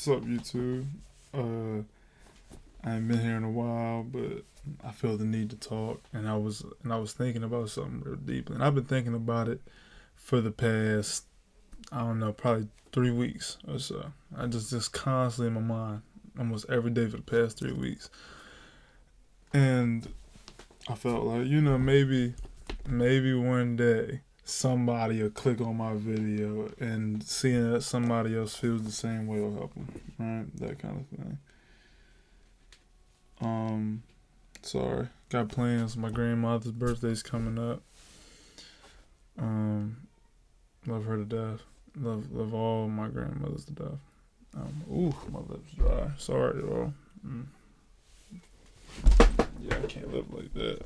What's up, YouTube? I ain't been here in a while, but I feel the need to talk, and I was thinking about something real deeply, and I've been thinking about it for the past, I don't know, probably 3 weeks or so. I just constantly in my mind, almost every day for the past 3 weeks, and I felt like maybe one day somebody will click on my video and seeing that somebody else feels the same way will help them, right? That kind of thing. Um, Sorry, got plans. My grandmother's birthday's coming up. Um, Love her to death. Love all my grandmothers to death. My lips dry. Sorry, y'all. Mm. Yeah, I can't live like that.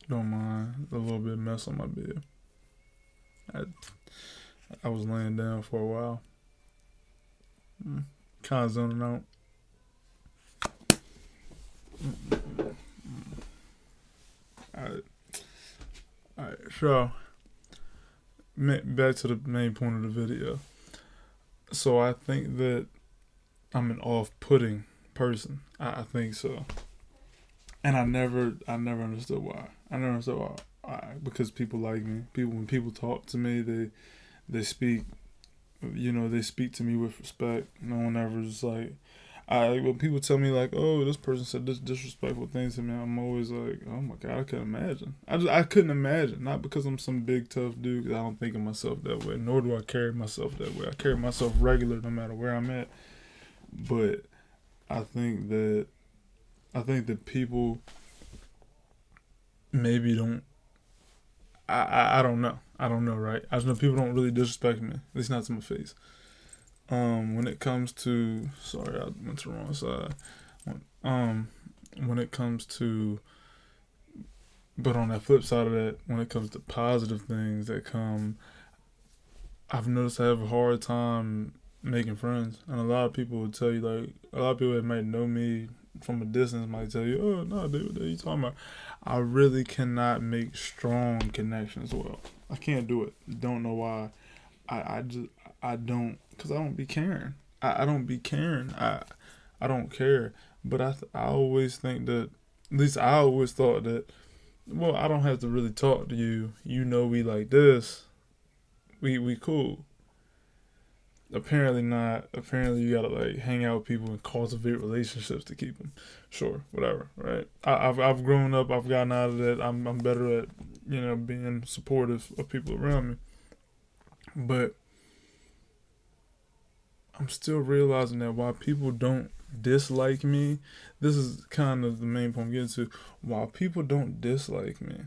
Don't mind a little bit of mess on my bed. I I was laying down for a while. Kind of zoning out. Alright, alright. So back to the main point of the video. So I think that I'm an off-putting person. I think so, and I never understood why. I never understood why. Because people like me. When people talk to me, they speak. They speak to me with respect. No one ever is like. When people tell me like, oh, this person said this disrespectful things to me, I'm always like, oh my god, I couldn't imagine. I couldn't imagine. Not because I'm some big tough dude. 'Cause I don't think of myself that way. Nor do I carry myself that way. I carry myself regular no matter where I'm at. But I think that people maybe don't. I don't know. I don't know, right? I just know people don't really disrespect me. At least not to my face. When it comes to, sorry, I went to the wrong side. When it comes to, but on that flip side of that, when it comes to positive things that come, I've noticed I have a hard time making friends, and a lot of people would tell you, like, a lot of people that might know me from a distance might tell you, oh no, dude, what are you talking about? I really cannot make strong connections well. I can't do it. Don't know why. I don't, because I don't be caring. I don't be caring. I don't care. But I always think that, at least I always thought that, well, I don't have to really talk to you. You know we like this. We cool. Apparently not. Apparently you gotta like hang out with people and cultivate relationships to keep them. Sure, whatever, right? I've grown up. I've gotten out of that. I'm better at being supportive of people around me. But I'm still realizing that while people don't dislike me, this is kind of the main point I'm getting to. While people don't dislike me,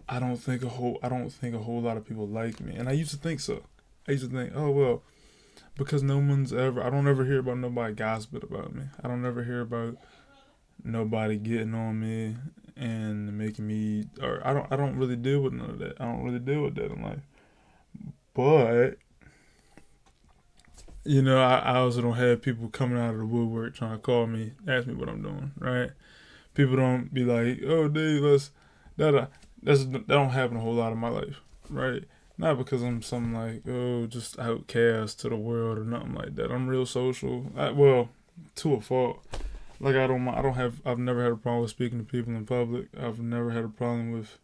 I don't think a whole lot of people like me. And I used to think so. I used to think, oh well, because I don't ever hear about nobody gossiping about me. I don't ever hear about nobody getting on me and making me, or I don't really deal with none of that. I don't really deal with that in life. But I also don't have people coming out of the woodwork trying to call me, ask me what I'm doing, right? People don't be like, oh, Dave, that don't happen a whole lot in my life, right? Not because I'm some like, oh, just outcast to the world or nothing like that. I'm real social. Well, to a fault. Like I've never had a problem with speaking to people in public. I've never had a problem with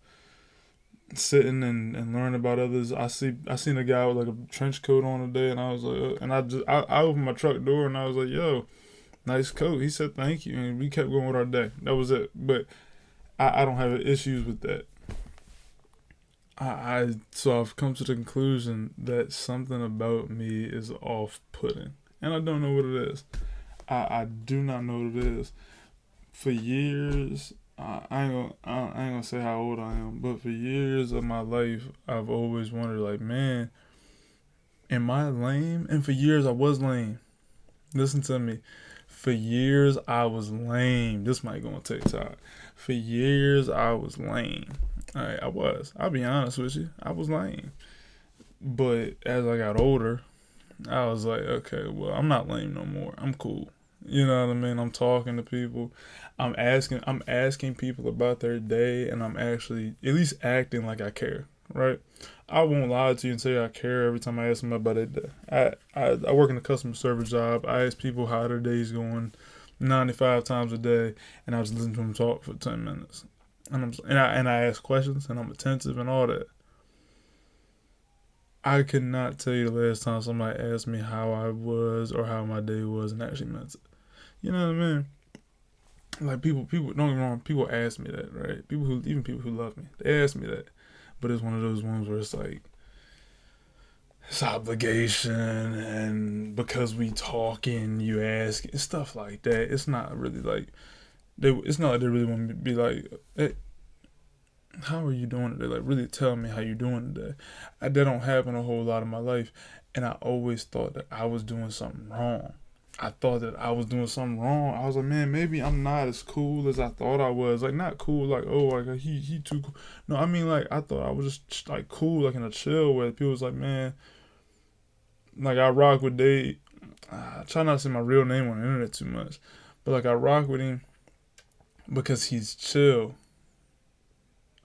sitting and learning about others. I seen a guy with like a trench coat on today, and I was like, and I opened my truck door and I was like, yo, nice coat. He said thank you, and we kept going with our day. That was it. But I don't have issues with that. So I've come to the conclusion that something about me is off-putting, and I don't know what it is. I do not know what it is. For years, I ain't gonna say how old I am, but for years of my life, I've always wondered, like, man, am I lame? And for years, I was lame. Listen to me. For years, I was lame. This might go on TikTok. For years, I was lame. I was. I'll be honest with you. I was lame. But as I got older, I was like, okay, well, I'm not lame no more. I'm cool. You know what I mean? I'm talking to people. I'm asking people about their day, and I'm actually at least acting like I care. right? I won't lie to you and say I care every time I ask them about their day. I work in a customer service job. I ask people how their day's going 95 times a day, and I just listen to them talk for 10 minutes. And I ask questions, and I'm attentive and all that. I could not tell you the last time somebody asked me how I was or how my day was and actually meant it. You know what I mean? Like people don't get me wrong. People ask me that, right? Even people who love me, they ask me that. But it's one of those ones where it's like it's obligation, and because we talking, you ask stuff like that. It's not really like It's not like they really want me to be like, hey, how are you doing today? Like really tell me how you doing today. That don't happen a whole lot in my life, and I always thought that I was doing something wrong. I thought that I was doing something wrong. I was like, man, maybe I'm not as cool as I thought I was. Like, not cool, like, oh, like he too cool. No, I mean, like, I thought I was just like cool, like in a chill way. People was like, man, like I rock with Dave. I try not to say my real name on the internet too much, but like I rock with him because he's chill,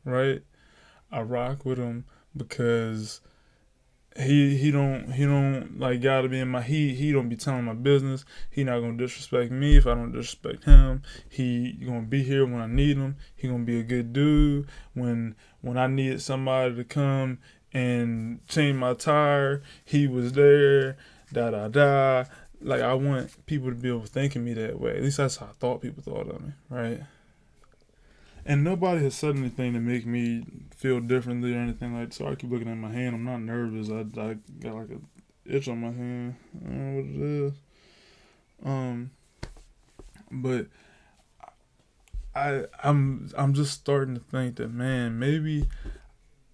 right? I rock with him because he don't like gotta be in my he don't be telling my business. He not gonna disrespect me if I don't disrespect him. He gonna be here when I need him. He gonna be a good dude when I needed somebody to come and change my tire. He was there. Da da da. Like I want people to be able to think of me that way. At least that's how I thought people thought of me, right? And nobody has said anything to make me feel differently or anything like that. So I keep looking at my hand. I'm not nervous. I got like a itch on my hand. I don't know what it is. Um, but I'm just starting to think that, man, maybe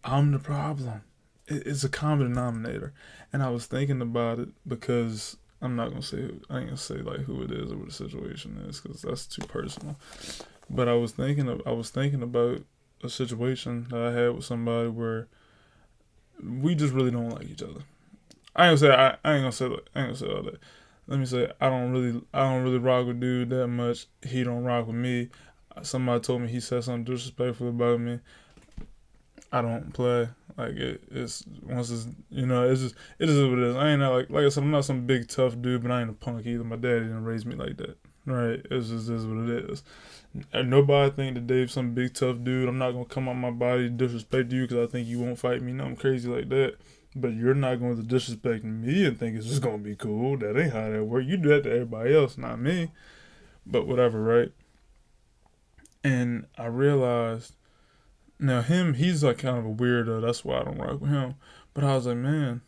I'm the problem. It's a common denominator, and I was thinking about it because I'm not gonna say I ain't gonna say like who it is or what the situation is because that's too personal. But I was thinking about a situation that I had with somebody where we just really don't like each other. I ain't gonna say that. I ain't gonna say all that. Let me say I don't really rock with dude that much. He don't rock with me. Somebody told me he said something disrespectful about me. I don't play. Like it's once it's it's just it is what it is. I ain't not like I said, I'm not some big tough dude, but I ain't a punk either. My daddy didn't raise me like that. Right? It's just is what it is. And nobody think that Dave's some big tough dude. I'm not gonna come out my body to disrespect you because I think you won't fight me. No, I'm crazy like that. But you're not going to disrespect me and think it's just gonna be cool. That ain't how that works. You do that to everybody else, not me. But whatever, right? And I realized now he's like kind of a weirdo. That's why I don't rock with him. But I was like, man,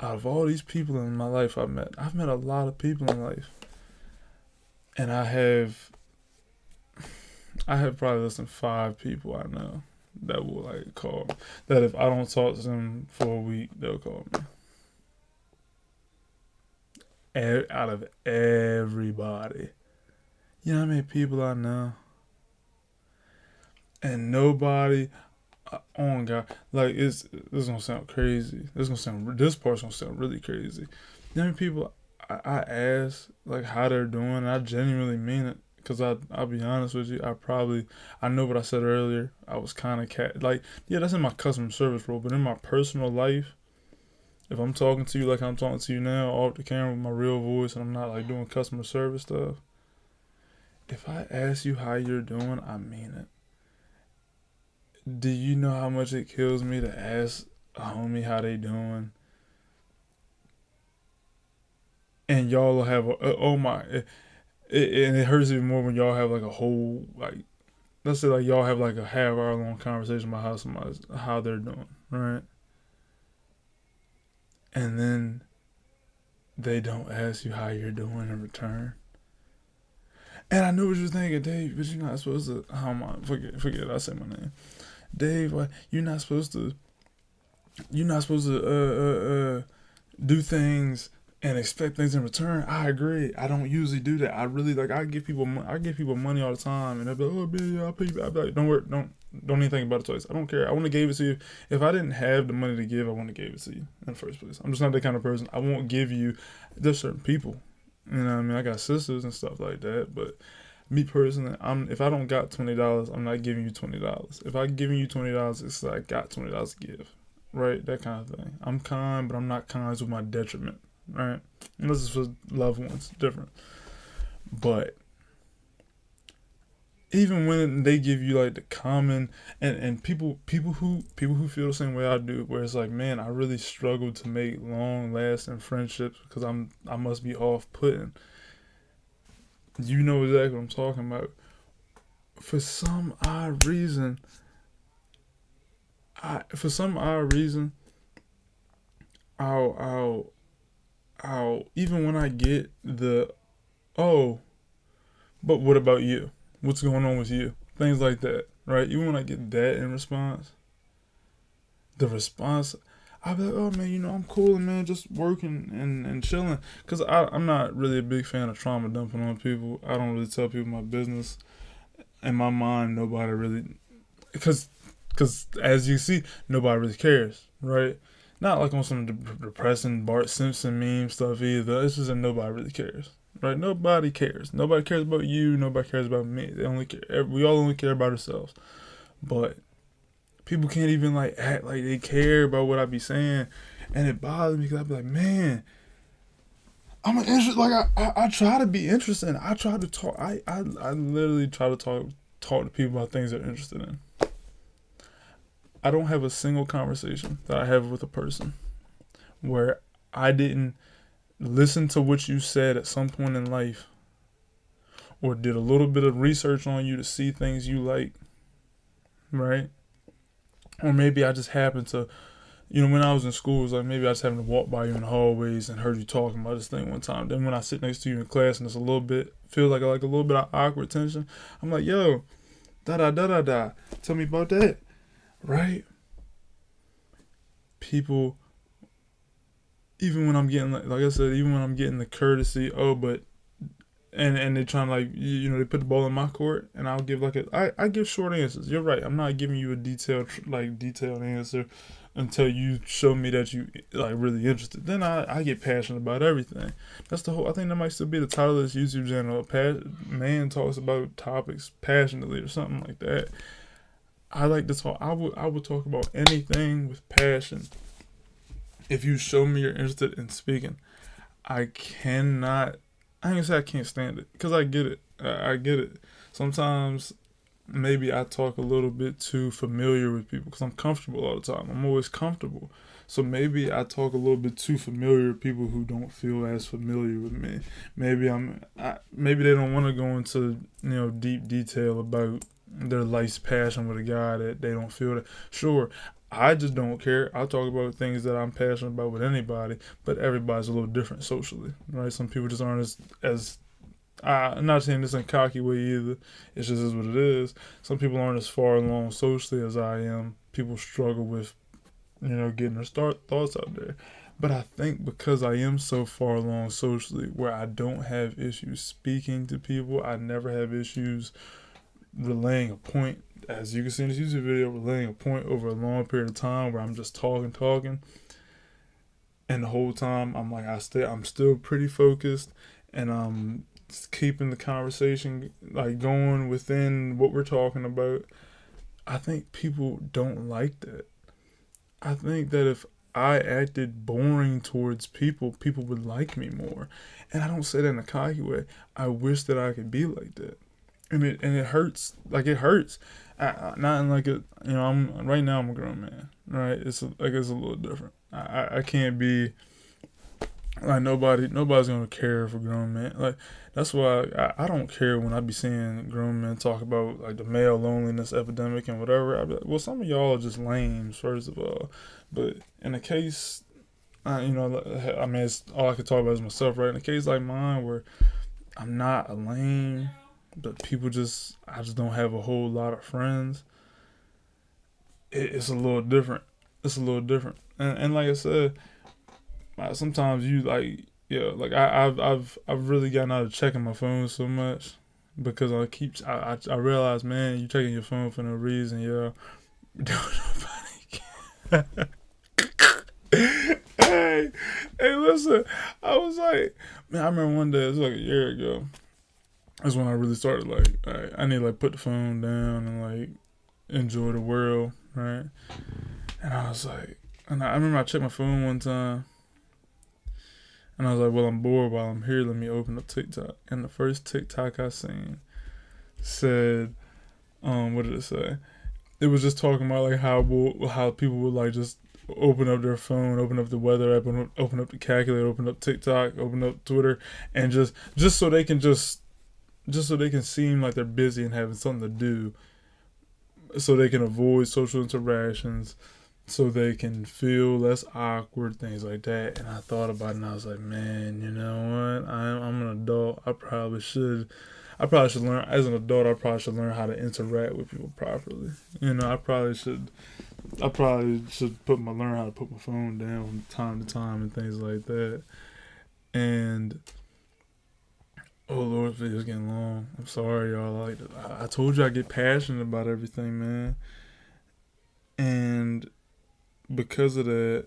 out of all these people in my life I've met a lot of people in life, and I have probably less than 5 people I know that will like call me. That if I don't talk to them for a week, they'll call me. Out of everybody, you know how many people I know, and nobody on God, like this gonna sound crazy. This part's gonna sound really crazy. You know how many people I ask like how they're doing, and I genuinely mean it. Cause I'll be honest with you, I know what I said earlier. I was kind of like yeah, that's in my customer service role, but in my personal life, if I'm talking to you like I'm talking to you now, off the camera with my real voice, and I'm not like doing customer service stuff. If I ask you how you're doing, I mean it. Do you know how much it kills me to ask a homie how they doing, and y'all will have oh my, and it hurts even more when y'all have like a whole like let's say like y'all have like a half-hour long conversation about how they're doing, right? And then they don't ask you how you're doing in return. And I know what you're thinking, Dave, but you're not supposed to. How am I? Forget. I said my name, Dave. Why you're not supposed to? You're not supposed to do things and expect things in return. I agree. I don't usually do that. I really like. I give people money all the time, and they'll be like, "Oh, man, yeah, I'll pay you." I'll be like, "Don't worry. Don't even think about it twice. I don't care. I want to give it to you. If I didn't have the money to give, I wouldn't have gave it to you in the first place. I'm just not that kind of person. I won't give you. There's certain people. You know what I mean? I got sisters and stuff like that, but Me personally, if I don't got $20, I'm not giving you $20. If I'm giving you $20, it's like I got $20 to give, right? That kind of thing. I'm kind, but I'm not kind to my detriment, right? Unless it's for loved ones, different. But even when they give you like the common and people who feel the same way I do, where it's like, man, I really struggle to make long lasting friendships because I must be off putting. You know exactly what I'm talking about. For some odd reason, I'll even when I get the, oh, but what about you? What's going on with you? Things like that, right? Even when I get that in response, the response, I'll be like, oh man, I'm cool, man, just working and chilling. Because I'm not really a big fan of trauma dumping on people. I don't really tell people my business. In my mind, nobody really, because as you see, nobody really cares, right? Not like on some depressing Bart Simpson meme stuff either. It's just that nobody really cares, right? Nobody cares. Nobody cares about you. Nobody cares about me. They only care. We all only care about ourselves. But people can't even like act like they care about what I be saying, and it bothers me because I be like, man, I'm interested. Like I try to be interested. I try to talk. I literally try to talk to people about things they're interested in. I don't have a single conversation that I have with a person where I didn't listen to what you said at some point in life or did a little bit of research on you to see things you like, right? Or maybe I just happened to, when I was in school, it was like maybe I just happened to walk by you in the hallways and heard you talking about this thing one time. Then when I sit next to you in class and it's feels like a little bit of awkward tension, I'm like, yo, da. Tell me about that. Right? People, even when I'm getting, like I said, even when I'm getting the courtesy, and they trying to they put the ball in my court, and I'll give I give short answers. You're right. I'm not giving you a detailed answer until you show me that you really interested. Then I get passionate about everything. That's the whole. I think that might still be the title of this YouTube channel. Man talks about topics passionately or something like that. I like to talk. I would talk about anything with passion. If you show me you're interested in speaking, I cannot. I ain't gonna say I can't stand it because I get it. I get it. Sometimes maybe I talk a little bit too familiar with people because I'm comfortable all the time. I'm always comfortable. So maybe I talk a little bit too familiar with people who don't feel as familiar with me. Maybe maybe they don't want to go into deep detail about their life's passion with a guy that they don't feel that. Sure, I just don't care. I talk about things that I'm passionate about with anybody, but everybody's a little different socially, right? Some people just aren't as I'm not saying this in a cocky way either. It's just is what it is. Some people aren't as far along socially as I am. People struggle with, getting their thoughts out there. But I think because I am so far along socially where I don't have issues speaking to people, I never have issues relaying a point. As you can see in this YouTube video, relaying a point over a long period of time where I'm just talking. And the whole time I'm still pretty focused, and I'm keeping the conversation going within what we're talking about. I think people don't like that. I think that if I acted boring towards people, people would like me more. And I don't say that in a cocky way. I wish that I could be like that. And it hurts. It hurts. Not in I'm right now I'm a grown man. Right? It's a little different. I can't be nobody's gonna care for grown men. That's why I don't care when I be seeing grown men talk about the male loneliness epidemic and whatever. I be like, well, some of y'all are just lames, first of all. But in a case, it's all I can talk about is myself, right? In a case like mine where I'm not a lame, but I just don't have a whole lot of friends. It's a little different. It's a little different. And like I said, sometimes I've really gotten out of checking my phone so much because I realize, man, you checking your phone for no reason, yo. Nobody hey, listen. I was like, man, I remember one day, it was like a year ago. that's when I really started like, all right, I need to like put the phone down and like enjoy the world, right? And I was like, and I remember I checked my phone one time, and I was like, well, I'm bored while I'm here. Let me open up TikTok. And the first TikTok I seen said, what did it say? It was just talking about like how people would like just open up their phone, open up the weather app, open up the calculator, open up TikTok, open up Twitter, and just so they can just so they can seem like they're busy and having something to do, so they can avoid social interactions, so they can feel less awkward, things like that. And I thought about it and I was like, man, you know what? I'm an adult. I probably should learn as an adult. I probably should learn how to interact with people properly. You know, I probably should learn how to put my phone down from time to time and things like that. And oh Lord, this video's getting long. I'm sorry, y'all. Like I told you, I get passionate about everything, man. And because of that,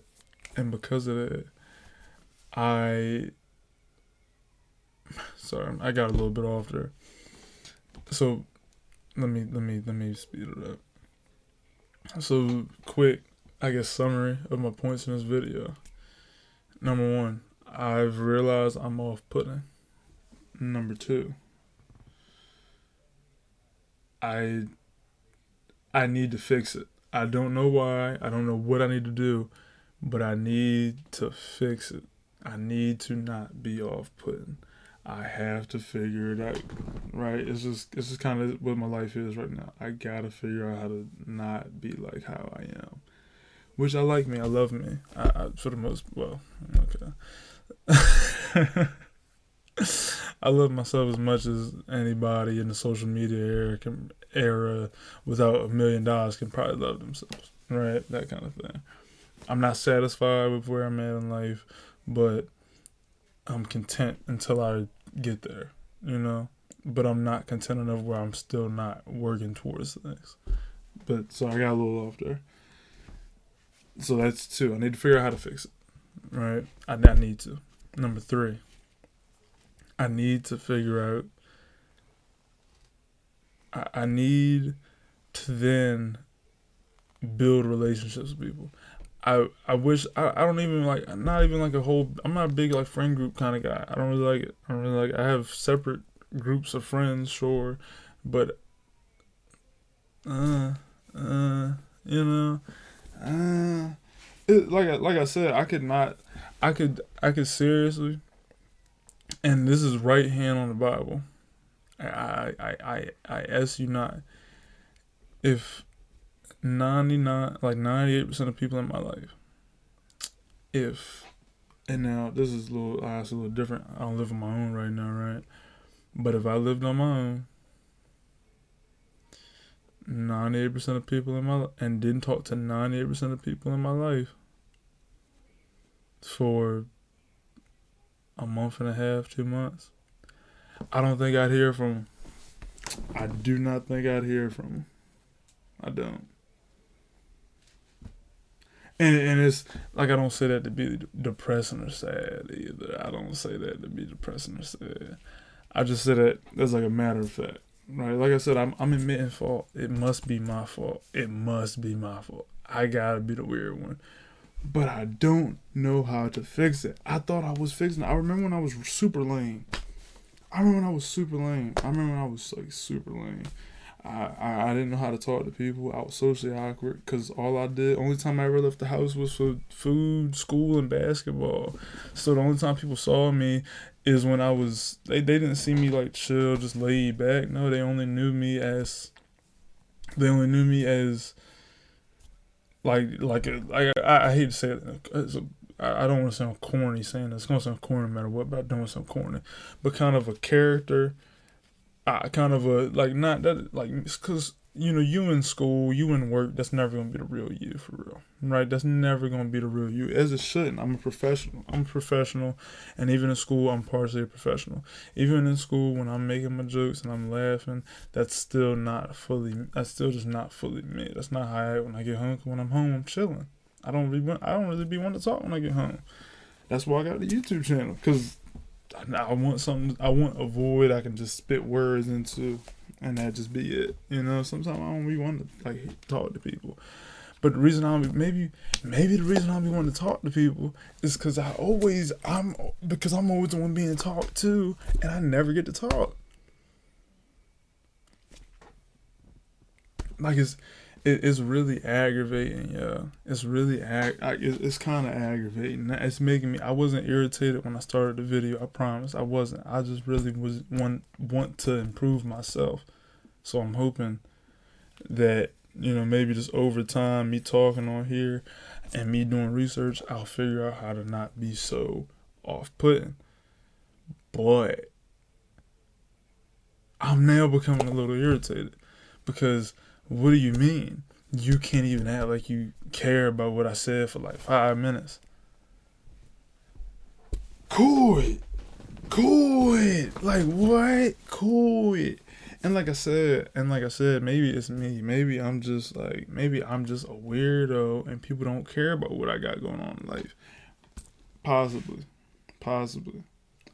I sorry, I got a little bit off there. So let me speed it up. So quick, I guess summary of my points in this video. Number one, I've realized I'm off-putting. Number two, I need to fix it. I don't know why. I don't know what I need to do, but I need to fix it. I need to not be off-putting. I have to figure it out, right? It's just kind of what my life is right now. I gotta figure out how to not be like how I am, which I like me. I love me. I for the most okay. I love myself as much as anybody in the social media era without $1,000,000 can probably love themselves, right? That kind of thing. I'm not satisfied with where I'm at in life, but I'm content until I get there, you know? But I'm not content enough where I'm still not working towards things. But so I got a little off there. So that's two. I need to figure out how to fix it, right? I need to. Number three, I need to figure out. I need to then build relationships with people. I wish I don't even like, not even like a whole, I'm not a big like friend group kind of guy. I don't really like it. I don't really like it. I have separate groups of friends, sure, but you know, like I said, I could seriously, and this is right hand on the Bible. I ask you not, if 98% of people in my life, if, and now this is a little different. I don't live on my own right now, right? But if I lived on my own, 98% of people in my life, and didn't talk to 98% of people in my life for a month and a half, 2 months, I don't think I'd hear from them. I do not think I'd hear from them. I don't. And it's like, I don't say that to be depressing or sad either. I don't say that to be depressing or sad. I just say that as like a matter of fact, right? Like I said, I'm admitting fault. It must be my fault. It must be my fault. I gotta be the weird one, but I don't know how to fix it. I thought I was fixing it. I remember when I was super lame. I remember when I was super lame. I didn't know how to talk to people. I was socially awkward because only time I ever left the house was for food, school, and basketball. So the only time people saw me is when they didn't see me like chill, just laid back. No, they only knew me as I hate to say it. I don't want to sound corny saying this. It's gonna sound corny no matter what, but I don't want to sound corny. But kind of a character, kind of a like not that like, because you in school, you in work, that's never gonna be the real you for real, right? That's never gonna be the real you, as it shouldn't. I'm a professional, and even in school, I'm partially a professional. Even in school, when I'm making my jokes and I'm laughing, that's still just not fully me. That's not how I act when I get home. When I'm home, I'm chilling. I don't really be wanting to talk when I get home. That's why I got the YouTube channel, because I want something. I want a void I can just spit words into, and that just be it. You know, sometimes I don't really want to like talk to people. But the reason maybe the reason I be wanting to talk to people is because I'm always the one being talked to, and I never get to talk. Like it's really aggravating, yeah. It's really it's kind of aggravating. It's making me. I wasn't irritated when I started the video. I promise, I wasn't. I just really want to improve myself. So I'm hoping that, you know, maybe just over time, me talking on here and me doing research, I'll figure out how to not be so off-putting. But I'm now becoming a little irritated because what do you mean? You can't even act like you care about what I said for like 5 minutes. Cool it. Like what? Cool it. And like I said, maybe it's me. Maybe I'm just a weirdo and people don't care about what I got going on in life. Possibly.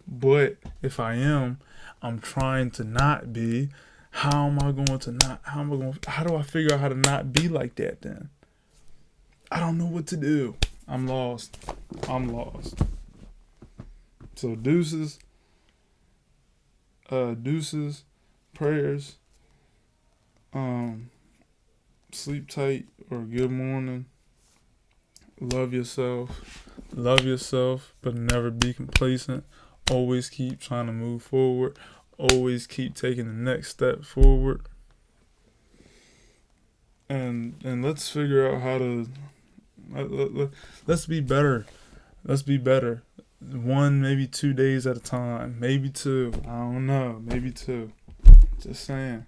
But if I am, I'm trying to not be. How do I figure out how to not be like that then? I don't know what to do. I'm lost. So deuces, prayers, sleep tight or good morning. Love yourself, but never be complacent. Always keep trying to move forward. Always keep taking the next step forward. And let's figure out how to let's be better. Let's be better. 1, maybe 2 days at a time. Maybe 2. I don't know. Maybe 2. Just saying.